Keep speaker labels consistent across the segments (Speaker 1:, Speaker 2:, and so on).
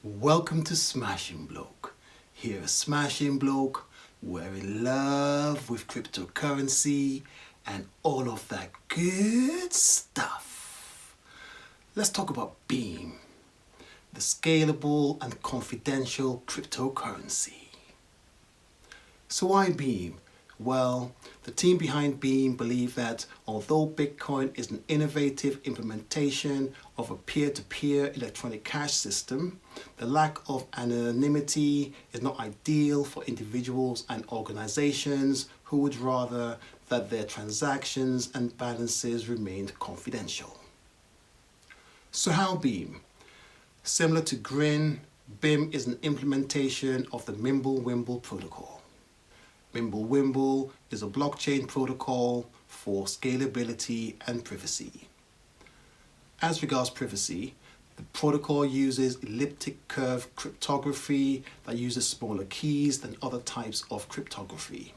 Speaker 1: Welcome to Smashing Bloke. Here at Smashing Bloke, we're in love with cryptocurrency and all of that good stuff. Let's talk about Beam, the scalable and confidential cryptocurrency. So why Beam? Well, the team behind Beam believe that although Bitcoin is an innovative implementation of a peer-to-peer electronic cash system, the lack of anonymity is not ideal for individuals and organizations who would rather that their transactions and balances remained confidential. So how Beam? Similar to Grin, BIM is an implementation of the Mimblewimble protocol. Mimblewimble is a blockchain protocol for scalability and privacy. As regards privacy, the protocol uses elliptic curve cryptography that uses smaller keys than other types of cryptography.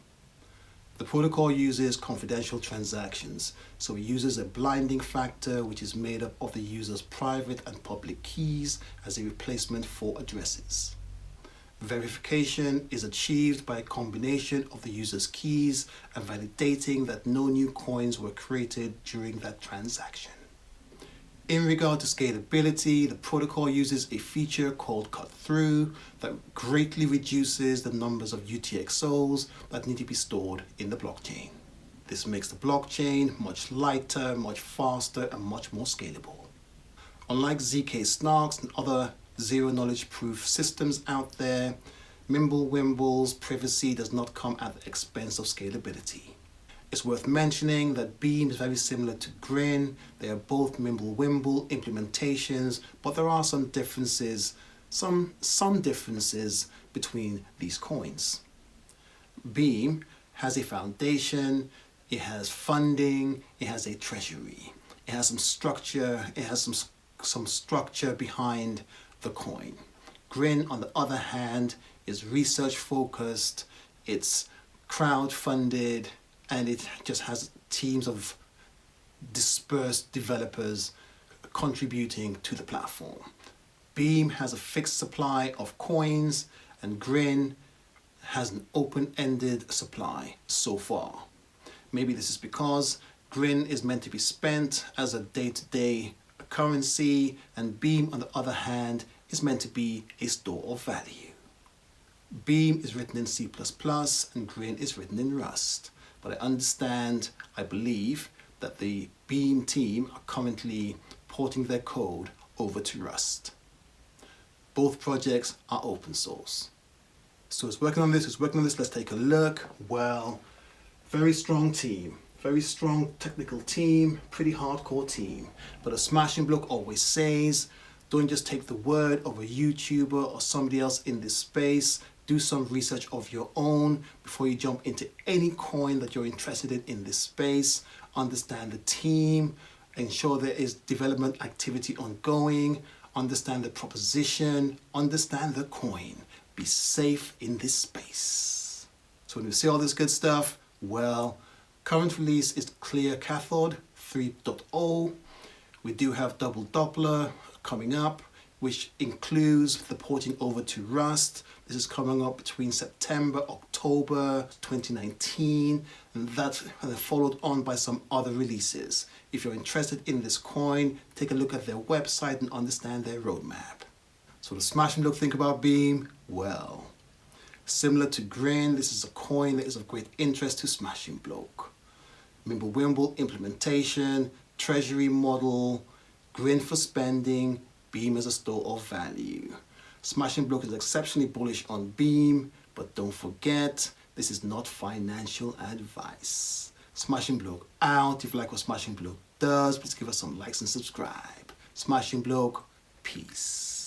Speaker 1: The protocol uses confidential transactions, so it uses a blinding factor which is made up of the user's private and public keys as a replacement for addresses. Verification is achieved by a combination of the user's keys and validating that no new coins were created during that transaction. In regard to scalability, the protocol uses a feature called cut-through that greatly reduces the numbers of UTXOs that need to be stored in the blockchain. This makes the blockchain much lighter, much faster, and much more scalable. Unlike ZK Snarks and other zero-knowledge proof systems out there, Mimblewimble's privacy does not come at the expense of scalability. It's worth mentioning that Beam is very similar to Grin. They are both Mimblewimble implementations, but there are some differences between these coins. Beam has a foundation, it has funding, it has a treasury, it has some structure, it has some structure behind the coin. Grin, on the other hand, is research focused, it's crowd-funded, and it just has teams of dispersed developers contributing to the platform. Beam has a fixed supply of coins, and Grin has an open-ended supply so far. Maybe this is because Grin is meant to be spent as a day-to-day currency, and Beam, on the other hand, is meant to be a store of value. Beam is written in C++ and Grin is written in Rust, but I believe that the Beam team are currently porting their code over to Rust. Both projects are open source. So it's working on this, let's take a look. Well, very strong team. Very strong technical team, pretty hardcore team. But as Smashing Bloke always says, don't just take the word of a YouTuber or somebody else in this space. Do some research of your own before you jump into any coin that you're interested in this space. Understand the team, ensure there is development activity ongoing, understand the proposition, understand the coin. Be safe in this space. So when we see all this good stuff, well, current release is Clear Cathode 3.0. We do have Double Doppler coming up, which includes the porting over to Rust. This is coming up between September, October 2019, and that's followed on by some other releases. If you're interested in this coin, take a look at their website and understand their roadmap. So the Smashing Bloke think about Beam? Well, similar to Grin, this is a coin that is of great interest to Smashing Bloke. Mimblewimble implementation, treasury model, Grin for spending, Beam as a store of value. Smashing Bloke is exceptionally bullish on Beam, but don't forget, this is not financial advice. Smashing Bloke out. If you like what Smashing Bloke does, please give us some likes and subscribe. Smashing Bloke, peace.